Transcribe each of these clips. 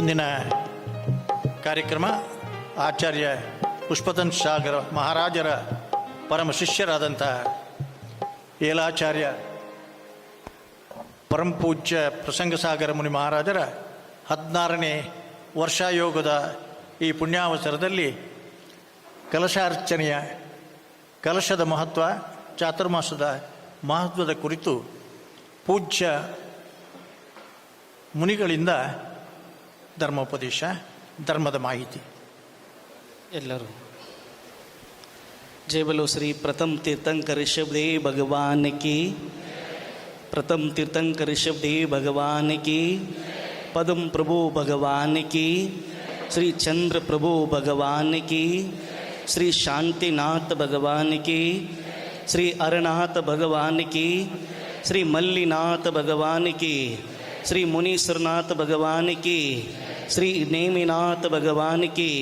ಮುಂದಿನ ಕಾರ್ಯಕ್ರಮ ಆಚಾರ್ಯ ಪುಷ್ಪತನ್ ಸಾಗರ ಮಹಾರಾಜರ ಪರಮ ಶಿಷ್ಯರಾದಂಥ ಏಲಾಚಾರ್ಯ ಪರಮಪೂಜ್ಯ ಪ್ರಸಂಗಸಾಗರ ಮುನಿ ಮಹಾರಾಜರ 16ನೇ ವರ್ಷಾಯೋಗದ ಈ ಪುಣ್ಯಾವಸರದಲ್ಲಿ ಕಲಶಾರ್ಚನೆಯ ಕಲಶದ ಮಹತ್ವ, ಚಾತುರ್ಮಾಸದ ಮಹತ್ವದ ಕುರಿತು ಪೂಜ್ಯ ಮುನಿಗಳಿಂದ ಧರ್ಮೋಪದೇಶ, ಧರ್ಮದ ಮಾಹಿತಿ. ಎಲ್ಲರೂ जय बोलो श्री प्रथम तीर्थंकर ऋषभदेव भगवान की, प्रथम तीर्थंकर ऋषभदेव भगवान की, पद्म प्रभु भगवान की, श्री चंद्र प्रभु भगवान की, श्री शांतिनाथ भगवान की, श्री अरनाथ भगवान की, श्री मल्लीनाथ भगवान की, श्री मुनीश्वरनाथ भगवान की, श्री नेमिनाथ भगवान की,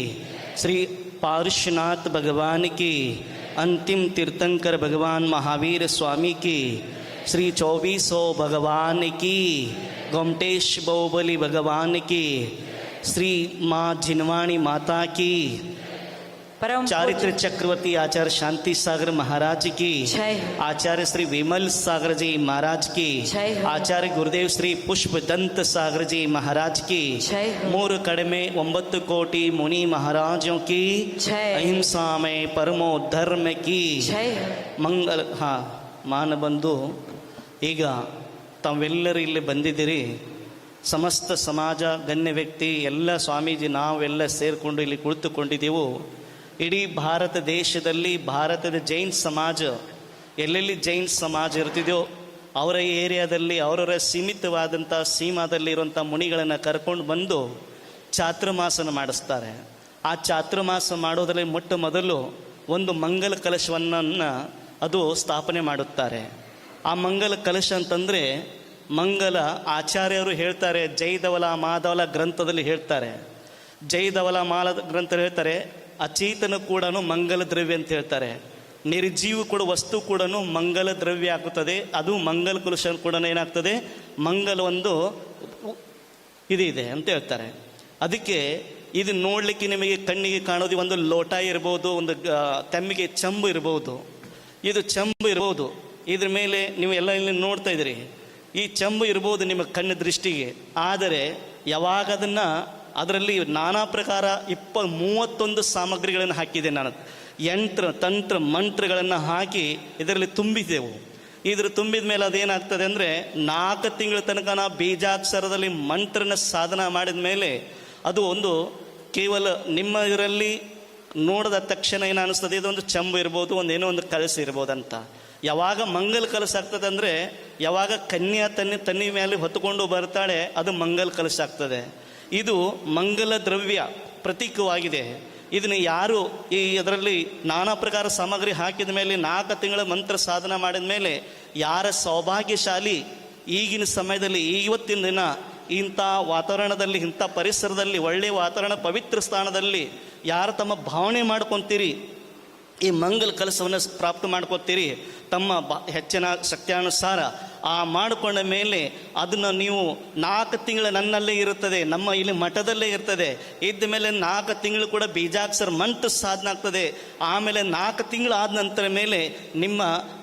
श्री पार्श्वनाथ भगवान की, अंतिम तीर्थंकर भगवान महावीर स्वामी की, श्री 2400 भगवान की, गोमटेश बाहुबली भगवान की, श्री माँ जिनवाणी माता की, चारित्र चक्रवर्ती आचार्य शांति सागर महाराज की, आचार्य श्री विमल सागर जी महाराज की, आचार्य गुरुदेव श्री पुष्प दंत सागर जी महाराज की, 3 कड़मे 9 कोटि मुनि महाराजों की, अहिंसा में परमो धर्म की मंगल. ಮಾನ ಬಂದು ಈಗ ತಾವೆಲ್ಲರೂ ಇಲ್ಲಿ ಬಂದಿದ್ದೀರಿ. ಸಮಸ್ತ ಸಮಾಜ, ಗಣ್ಯ ವ್ಯಕ್ತಿ, ಎಲ್ಲ ಸ್ವಾಮೀಜಿ ನಾವೆಲ್ಲ ಸೇರಿಕೊಂಡು ಇಲ್ಲಿ ಕುಳಿತುಕೊಂಡಿದ್ದೆವು. ಇಡೀ ಭಾರತ ದೇಶದಲ್ಲಿ ಭಾರತದ ಜೈನ್ ಸಮಾಜ ಎಲ್ಲೆಲ್ಲಿ ಜೈನ್ ಸಮಾಜ ಇರ್ತಿದೆಯೋ ಅವರ ಏರಿಯಾದಲ್ಲಿ ಅವರವರ ಸೀಮಿತವಾದಂಥ ಸೀಮಾದಲ್ಲಿರುವಂಥ ಮುನಿಗಳನ್ನು ಕರ್ಕೊಂಡು ಬಂದು ಚಾತುರ್ಮಾಸನ ಮಾಡಿಸ್ತಾರೆ. ಆ ಚಾತುರ್ಮಾಸ ಮಾಡೋದ್ರಲ್ಲಿ ಮೊಟ್ಟ ಮೊದಲು ಒಂದು ಮಂಗಲ ಕಲಶವನ್ನು ಅದು ಸ್ಥಾಪನೆ ಮಾಡುತ್ತಾರೆ. ಆ ಮಂಗಲ ಕಲಶ ಅಂತಂದರೆ ಮಂಗಲ ಆಚಾರ್ಯರು ಹೇಳ್ತಾರೆ, ಜೈಧವಲ ಮಾಧವಲ ಗ್ರಂಥದಲ್ಲಿ ಹೇಳ್ತಾರೆ. ಜೈಧವಲ ಮಾಲ ಗ್ರಂಥದಲ್ಲಿ ಹೇಳ್ತಾರೆ, ಅಚೇತನ ಕೂಡ ಮಂಗಲ ದ್ರವ್ಯ ಅಂತ ಹೇಳ್ತಾರೆ. ನಿರ್ಜೀವ ಕೂಡ ವಸ್ತು ಕೂಡ ಮಂಗಲ ದ್ರವ್ಯ ಆಗುತ್ತದೆ. ಅದು ಮಂಗಲ ಕಲಶ ಕೂಡ ಏನಾಗ್ತದೆ, ಮಂಗಲ ಒಂದು ಇದಿದೆ ಅಂತ ಹೇಳ್ತಾರೆ. ಅದಕ್ಕೆ ಇದು ನೋಡಲಿಕ್ಕೆ ನಿಮಗೆ ಕಣ್ಣಿಗೆ ಕಾಣೋದು ಒಂದು ಲೋಟ ಇರ್ಬೋದು, ಒಂದು ತೆಮ್ಮಿಗೆ ಚಂಬು ಇರ್ಬೋದು. ಇದು ಚಂಬು ಇರ್ಬೋದು, ಇದ್ರ ಮೇಲೆ ನೀವು ಎಲ್ಲ ಇಲ್ಲಿ ನೋಡ್ತಾ ಇದ್ದೀರಿ. ಈ ಚಂಬು ಇರ್ಬೋದು ನಿಮ್ಮ ಕಣ್ಣು ದೃಷ್ಟಿಗೆ. ಆದರೆ ಯಾವಾಗ ಅದರಲ್ಲಿ ನಾನಾ ಪ್ರಕಾರ 31 ಸಾಮಗ್ರಿಗಳನ್ನು ಹಾಕಿದೆ ನಾನು. ಯಂತ್ರ ತಂತ್ರ ಮಂತ್ರಗಳನ್ನು ಹಾಕಿ ಇದರಲ್ಲಿ ತುಂಬಿದೆವು. ಇದ್ರ ತುಂಬಿದ ಮೇಲೆ ಅದೇನಾಗ್ತದೆ ಅಂದರೆ 4 ತಿಂಗಳ ತನಕ ನಾವು ಬೀಜಾಕ್ಷರದಲ್ಲಿ ಮಂತ್ರನ ಸಾಧನ ಮಾಡಿದ ಮೇಲೆ ಅದು ಒಂದು ಕೇವಲ ನಿಮ್ಮ ಇದರಲ್ಲಿ ನೋಡಿದ ತಕ್ಷಣ ಏನು ಅನಿಸ್ತದೆ, ಇದೊಂದು ಚಂಬು ಇರ್ಬೋದು, ಒಂದೇನೋ ಒಂದು ಕಲಸ ಇರ್ಬೋದು ಅಂತ. ಯಾವಾಗ ಮಂಗಲ ಕಲಶ ಆಗ್ತದೆ ಅಂದರೆ ಯಾವಾಗ ಕನ್ಯಾ ತನ್ನ ಮೇಲೆ ಹೊತ್ತುಕೊಂಡು ಬರ್ತಾಳೆ, ಅದು ಮಂಗಲ ಕಲಶ ಆಗ್ತದೆ. ಇದು ಮಂಗಲ ದ್ರವ್ಯ ಪ್ರತೀಕವಾಗಿದೆ. ಇದನ್ನು ಯಾರು ಅದರಲ್ಲಿ ನಾನಾ ಪ್ರಕಾರ ಸಾಮಗ್ರಿ ಹಾಕಿದ ಮೇಲೆ 4 ತಿಂಗಳ ಮಂತ್ರ ಸಾಧನ ಮಾಡಿದ ಮೇಲೆ ಯಾರ ಸೌಭಾಗ್ಯಶಾಲಿ ಈಗಿನ ಸಮಯದಲ್ಲಿ ಇವತ್ತಿನ ದಿನ ಇಂಥ ವಾತಾವರಣದಲ್ಲಿ, ಇಂಥ ಪರಿಸರದಲ್ಲಿ, ಒಳ್ಳೆಯ ವಾತಾವರಣ, ಪವಿತ್ರ ಸ್ಥಾನದಲ್ಲಿ ಯಾರು ತಮ್ಮ ಭಾವನೆ ಮಾಡ್ಕೊತೀರಿ, ಈ ಮಂಗಲ ಕಲಶವನ್ನು ಪ್ರಾಪ್ತ ಮಾಡ್ಕೊತೀರಿ, ತಮ್ಮ ಹೆಚ್ಚಿನ ಶಕ್ತಿಯಾನುಸಾರ ಆ ಮಾಡಿಕೊಂಡ ಮೇಲೆ ಅದನ್ನು ನೀವು 4 ತಿಂಗಳು ನನ್ನಲ್ಲೇ ಇರುತ್ತದೆ, ನಮ್ಮ ಇಲ್ಲಿ ಮಠದಲ್ಲೇ ಇರ್ತದೆ. ಇದ್ದ ಮೇಲೆ 4 ತಿಂಗಳು ಕೂಡ ಬೀಜಾಕ್ಷರ ಮಂತ್ರ ಸಾಧನ ಆಗ್ತದೆ. ಆಮೇಲೆ 4 ತಿಂಗಳು ಆದ ನಂತರ ಮೇಲೆ ನಿಮ್ಮ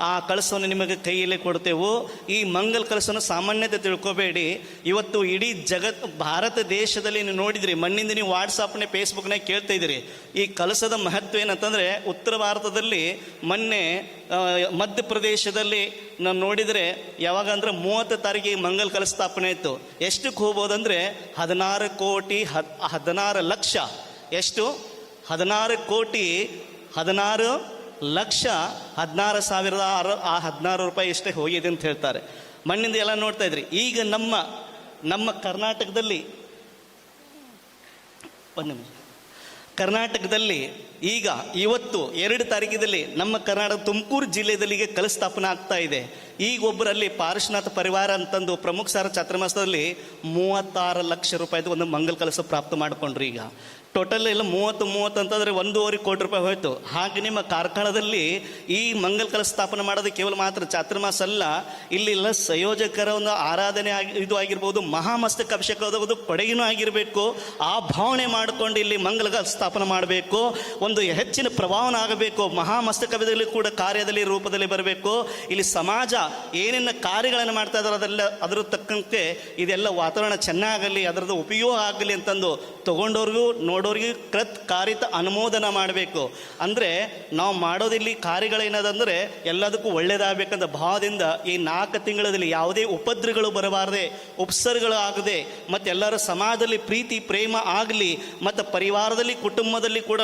ಆ ಕಲಶವನ್ನು ನಿಮಗೆ ಕೈಯಲ್ಲೇ ಕೊಡ್ತೇವೆ. ಈ ಮಂಗಲ ಕಲಶವನ್ನು ಸಾಮಾನ್ಯತೆ ತಿಳ್ಕೊಬೇಡಿ. ಇವತ್ತು ಇಡೀ ಭಾರತ ದೇಶದಲ್ಲಿ ನೀವು ನೋಡಿದ್ರಿ, ಮಣ್ಣಿಂದ ನೀವು ವಾಟ್ಸಪ್ನೇ ಫೇಸ್ಬುಕ್ನಾಗ ಕೇಳ್ತಾ ಇದ್ದೀರಿ. ಈ ಕಲಶದ ಮಹತ್ವ ಏನಂತಂದರೆ, ಉತ್ತರ ಭಾರತದಲ್ಲಿ ಮೊನ್ನೆ ಮಧ್ಯಪ್ರದೇಶದಲ್ಲಿ ನಾನು ನೋಡಿದರೆ ಯಾವಾಗ ಅಂದರೆ 30 ತಾರೀಕಿಗೆ ಮಂಗಲ ಕಲಶ ಸ್ಥಾಪನೆ ಆಯಿತು. ಎಷ್ಟಕ್ಕೆ ಹೋಗ್ಬೋದಂದರೆ 16 ಕೋಟಿ 16 ಲಕ್ಷ. ಎಷ್ಟು? 16 ಕೋಟಿ 16 ಲಕ್ಷ 16,016 ರೂಪಾಯಿ ಎಷ್ಟೇ ಹೋಗಿದೆ ಅಂತ ಹೇಳ್ತಾರೆ. ಮಣ್ಣಿಂದ ಎಲ್ಲ ನೋಡ್ತಾ ಇದ್ರಿ. ಈಗ ನಮ್ಮ ಕರ್ನಾಟಕದಲ್ಲಿ ಕರ್ನಾಟಕದಲ್ಲಿ ಈಗ ಇವತ್ತು 2 ತಾರೀಕಿನಲ್ಲಿ ನಮ್ಮ ಕರ್ನಾಟಕ ತುಮಕೂರು ಜಿಲ್ಲೆಯಲ್ಲಿ ಈಗ ಕಲಶ ಸ್ಥಾಪನೆ ಆಗ್ತಾ ಇದೆ. ಈಗ ಒಬ್ಬರಲ್ಲಿ ಪಾರ್ಶ್ವನಾಥ ಪರಿವಾರ ಅಂತಂದು ಪ್ರಮುಖ ಸಾರ ಚಾತುರ್ಮಾಸದಲ್ಲಿ 36 ಲಕ್ಷ ರೂಪಾಯಿದು ಒಂದು ಮಂಗಲ ಕಲಶ ಪ್ರಾಪ್ತ ಮಾಡಿಕೊಂಡ್ರು. ಈಗ ಟೋಟಲ್ ಎಲ್ಲ 30 ಅಂತಂದರೆ 1.5 ಕೋಟಿ ರೂಪಾಯಿ ಹೋಯಿತು. ಹಾಗೆ ನಿಮ್ಮ ಕಾರ್ಕಳದಲ್ಲಿ ಈ ಮಂಗಲ ಕಲಶ ಸ್ಥಾಪನೆ ಮಾಡೋದು ಕೇವಲ ಮಾತ್ರ ಚಾತುರ್ಮಾಸ ಅಲ್ಲ, ಇಲ್ಲೆಲ್ಲ ಸಂಯೋಜಕರ ಒಂದು ಆರಾಧನೆ ಇದು ಆಗಿರ್ಬೋದು, ಮಹಾಮಸ್ತಕ ಅಭಿಷೇಕದ ಕೊಡುಗೆನೂ ಆಗಿರಬೇಕು. ಆ ಭಾವನೆ ಮಾಡಿಕೊಂಡು ಇಲ್ಲಿ ಮಂಗಲ ಕಲಶ ಸ್ಥಾಪನೆ ಮಾಡಬೇಕು. ಒಂದು ಹೆಚ್ಚಿನ ಪ್ರಭಾವನ ಆಗಬೇಕು. ಮಹಾಮಸ್ತಕದಲ್ಲಿ ಕೂಡ ಕಾರ್ಯದಲ್ಲಿ ರೂಪದಲ್ಲಿ ಬರಬೇಕು. ಇಲ್ಲಿ ಸಮಾಜ ಏನೇನು ಕಾರ್ಯಗಳನ್ನು ಮಾಡ್ತಾ ಇದ್ದಾರೆ ಅದರ ತಕ್ಕಂತೆ ಇದೆಲ್ಲ ವಾತಾವರಣ ಚೆನ್ನಾಗಲಿ, ಅದರದ್ದು ಉಪಯೋಗ ಆಗಲಿ ಅಂತಂದು ತಗೊಂಡವ್ರಿಗೂ ನೋಡೋರಿಗೆ ಕಾರಿತ ಅನುಮೋದನ ಮಾಡಬೇಕು. ಅಂದರೆ ನಾವು ಮಾಡೋದಿಲ್ಲಿ ಕಾರ್ಯಗಳೇನದಂದರೆ ಎಲ್ಲದಕ್ಕೂ ಒಳ್ಳೇದಾಗಬೇಕಂತ ಭಾವದಿಂದ ಈ 4 ತಿಂಗಳಲ್ಲಿ ಯಾವುದೇ ಉಪದ್ರಗಳು ಬರಬಾರದೆ, ಉಪಸರ್ಗಳು ಆಗದೆ, ಮತ್ತು ಎಲ್ಲರ ಸಮಾಜದಲ್ಲಿ ಪ್ರೀತಿ ಪ್ರೇಮ ಆಗಲಿ, ಮತ್ತು ಪರಿವಾರದಲ್ಲಿ ಕುಟುಂಬದಲ್ಲಿ ಕೂಡ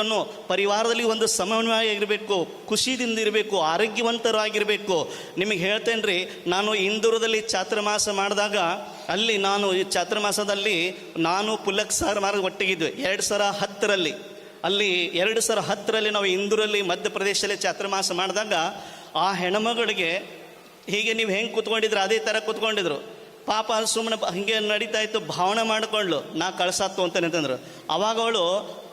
ಪರಿವಾರದಲ್ಲಿ ಒಂದು ಸಮನ್ವಯ ಇರಬೇಕು, ಖುಷಿದಿಂದ ಇರಬೇಕು, ಆರೋಗ್ಯವಂತರಾಗಿರಬೇಕು. ನಿಮಗೆ ಹೇಳ್ತೇನೆ ರೀ, ನಾನು ಇಂದೂರದಲ್ಲಿ ಚಾತುರ್ಮಾಸ ಮಾಡಿದಾಗ ಅಲ್ಲಿ ನಾನು ಈ ಚಾತುರ್ಮಾಸದಲ್ಲಿ ನಾನು ಪುಲ್ಲಕ್ ಸರ್ ಒಟ್ಟಿಗಿದ್ವಿ 2010ರಲ್ಲಿ. ಅಲ್ಲಿ 2010ರಲ್ಲಿ ನಾವು ಇಂದೂರಲ್ಲಿ ಮಧ್ಯಪ್ರದೇಶದಲ್ಲಿ ಚಾತುರ್ಮಾಸ ಮಾಡಿದಾಗ ಆ ಹೆಣ್ಮಗಳಿಗೆ ಹೀಗೆ ನೀವು ಹೆಂಗೆ ಕೂತ್ಕೊಂಡಿದ್ರು ಅದೇ ಥರ ಕೂತ್ಕೊಂಡಿದ್ರು. ಪಾಪ ಅಲ್ಲಿ ಸುಮ್ಮನೆ ಹೀಗೆ ನಡೀತಾ ಇತ್ತು, ಭಾವನೆ ಮಾಡಿಕೊಂಡ್ಲು ನಾ ಕಳ್ಸಾತ್ತು ಅಂತಾನೆ ಅಂತಂದ್ರು. ಅವಾಗ ಅವಳು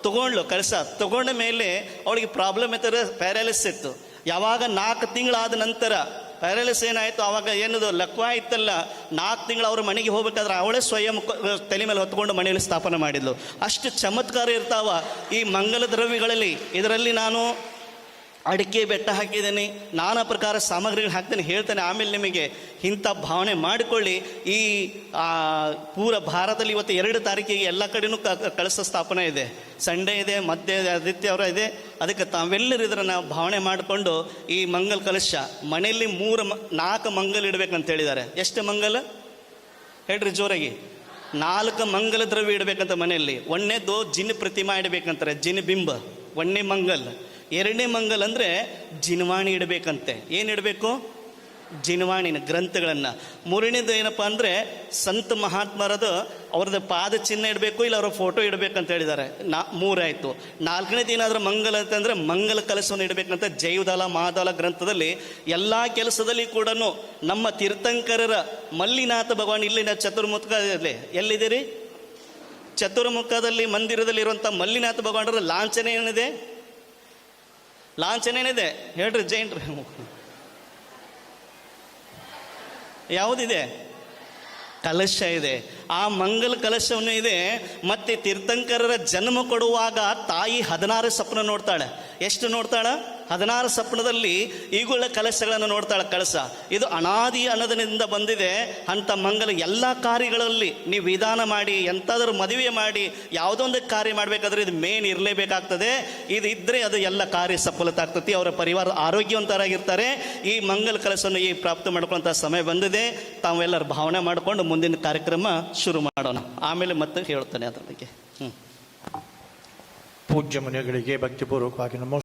ತೊಗೊಂಡ್ಲು ಕಳಸ. ತೊಗೊಂಡ ಮೇಲೆ ಅವಳಿಗೆ ಪ್ರಾಬ್ಲಮ್ ಇತ್ತು, ಪ್ಯಾರಾಲಿಸ್ ಇತ್ತು. ಯಾವಾಗ 4 ತಿಂಗಳಾದ ನಂತರ ಪ್ಯಾರಾಲಿಸ್ ಏನಾಯಿತು, ಆವಾಗ ಏನದು ಲಕ್ವ ಇತ್ತಲ್ಲ, 4 ತಿಂಗಳು ಅವ್ರ ಮನೆಗೆ ಹೋಗ್ಬೇಕಾದ್ರೆ ಅವಳೇ ಸ್ವಯಂ ತಲೆ ಮೇಲೆ ಹೊತ್ಕೊಂಡು ಮನೆಯಲ್ಲಿ ಸ್ಥಾಪನೆ ಮಾಡಿದ್ಲು. ಅಷ್ಟು ಚಮತ್ಕಾರ ಇರ್ತಾವ ಈ ಮಂಗಲ ದ್ರವ್ಯಗಳಲ್ಲಿ. ಇದರಲ್ಲಿ ನಾನು ಅಡಿಕೆ ಬೆಟ್ಟ ಹಾಕಿದ್ದೀನಿ, ನಾನಾ ಪ್ರಕಾರ ಸಾಮಗ್ರಿಗಳು ಹಾಕ್ತೇನೆ, ಹೇಳ್ತೇನೆ. ಆಮೇಲೆ ನಿಮಗೆ ಇಂಥ ಭಾವನೆ ಮಾಡಿಕೊಳ್ಳಿ. ಈ ಪೂರ ಭಾರತದಲ್ಲಿ ಇವತ್ತು 2 ತಾರೀಕಿಗೆ ಎಲ್ಲ ಕಡೆಯೂ ಕಳಶ ಸ್ಥಾಪನೆ ಇದೆ. ಸಂಡೇ ಇದೆ, ಆದಿತ್ಯವಾರ ಇದೆ. ಅದಕ್ಕೆ ತಾವೆಲ್ಲರೂ ಇದನ್ನು ಭಾವನೆ ಮಾಡಿಕೊಂಡು ಈ ಮಂಗಲ ಕಲಶ ಮನೆಯಲ್ಲಿ 4 ಮಂಗಲ ಇಡಬೇಕಂತ ಹೇಳಿದ್ದಾರೆ. ಎಷ್ಟು ಮಂಗಲ ಹೇಳ್ರಿ ಜೋರಾಗಿ? 4 ಮಂಗಲ ದ್ರವ್ಯ ಇಡಬೇಕಂತ ಮನೆಯಲ್ಲಿ. ಒಂದನೇದು ಜಿನ್ ಪ್ರತಿಮಾ ಇಡಬೇಕಂತಾರೆ, ಜಿನ್ ಬಿಂಬ, ಒಂದನೇ ಮಂಗಲ್. 2ನೇ ಮಂಗಲ್ ಅಂದರೆ ಜಿನ್ವಾಣಿ ಇಡಬೇಕಂತೆ. ಏನು ಇಡಬೇಕು? ಜಿನ್ವಾಣಿನ ಗ್ರಂಥಗಳನ್ನು. 3ನೇದು ಏನಪ್ಪ ಅಂದರೆ ಸಂತ ಮಹಾತ್ಮರದು ಅವ್ರದ್ದು ಪಾದ ಚಿಹ್ನೆ ಇಡಬೇಕು, ಇಲ್ಲ ಅವರ ಫೋಟೋ ಇಡಬೇಕಂತ ಹೇಳಿದ್ದಾರೆ. 3 ಆಯಿತು. 4ನೇದು ಏನಾದರೂ ಮಂಗಲ ಅಂತಂದರೆ ಮಂಗಲ ಕಲಶವನ್ನು ಇಡಬೇಕಂತ ಜೈವದಾಲ ಮಹಾದಾಲ ಗ್ರಂಥದಲ್ಲಿ ಎಲ್ಲ ಕೆಲಸದಲ್ಲಿ ಕೂಡ ನಮ್ಮ ತೀರ್ಥಂಕರರ ಮಲ್ಲಿನಾಥ ಭಗವಾನ್ ಇಲ್ಲಿನ ಚತುರ್ಮುಖದಲ್ಲಿ ಎಲ್ಲಿದ್ದೀರಿ? ಚತುರ್ಮುಖದಲ್ಲಿ ಮಂದಿರದಲ್ಲಿ ಇರುವಂಥ ಮಲ್ಲಿನಾಥ ಭಗವಾನರ ಲಾಂಛನ ಏನಿದೆ? ಲಾಂಛನ ಏನಿದೆ ಹೇಳ್ರಿ ಜೈನ್ರಿ? ಯಾವುದಿದೆ? ಕಲಶ ಇದೆ. ಆ ಮಂಗಲ ಕಲಶವನ್ನು ಇದೆ. ಮತ್ತು ತೀರ್ಥಂಕರರ ಜನ್ಮ ಕೊಡುವಾಗ ತಾಯಿ 16 ಸ್ವಪ್ನ ನೋಡ್ತಾಳೆ. ಎಷ್ಟು ನೋಡ್ತಾಳೆ? 16 ಸ್ವಪ್ನದಲ್ಲಿ ಈಗುಳ್ಳ ಕಲಶಗಳನ್ನು ನೋಡ್ತಾಳೆ. ಕಳಶ ಇದು ಅನಾದಿ ಅನ್ನೋದರಿಂದ ಬಂದಿದೆ. ಅಂಥ ಮಂಗಲ ಎಲ್ಲ ಕಾರ್ಯಗಳಲ್ಲಿ ನೀವು ವಿಧಾನ ಮಾಡಿ, ಎಂಥಾದರೂ ಮದುವೆ ಮಾಡಿ, ಯಾವುದೋ ಒಂದು ಕಾರ್ಯ ಮಾಡಬೇಕಾದ್ರೆ ಇದು ಮೇನ್ ಇರಲೇಬೇಕಾಗ್ತದೆ. ಇದು ಇದ್ದರೆ ಅದು ಎಲ್ಲ ಕಾರ್ಯ ಸಫಲತೆ ಆಗ್ತದೆ, ಅವರ ಪರಿವಾರ ಆರೋಗ್ಯವಂತರಾಗಿರ್ತಾರೆ. ಈ ಮಂಗಲ ಕಲಶವನ್ನು ಈ ಪ್ರಾಪ್ತಿ ಮಾಡ್ಕೊಳ್ಳೋಂಥ ಸಮಯ ಬಂದಿದೆ. ತಾವೆಲ್ಲರೂ ಭಾವನೆ ಮಾಡಿಕೊಂಡು ಮುಂದಿನ ಕಾರ್ಯಕ್ರಮ ಶುರು ಮಾಡೋಣ. ಆಮೇಲೆ ಮತ್ತೆ ಹೇಳ್ತಾನೆ ಅದ್ರ ಬಗ್ಗೆ. ಪೂಜ್ಯ ಮುನಿಗಳಿಗೆ ಭಕ್ತಿಪೂರ್ವಕವಾಗಿ ನಮಸ್ಕಾರ.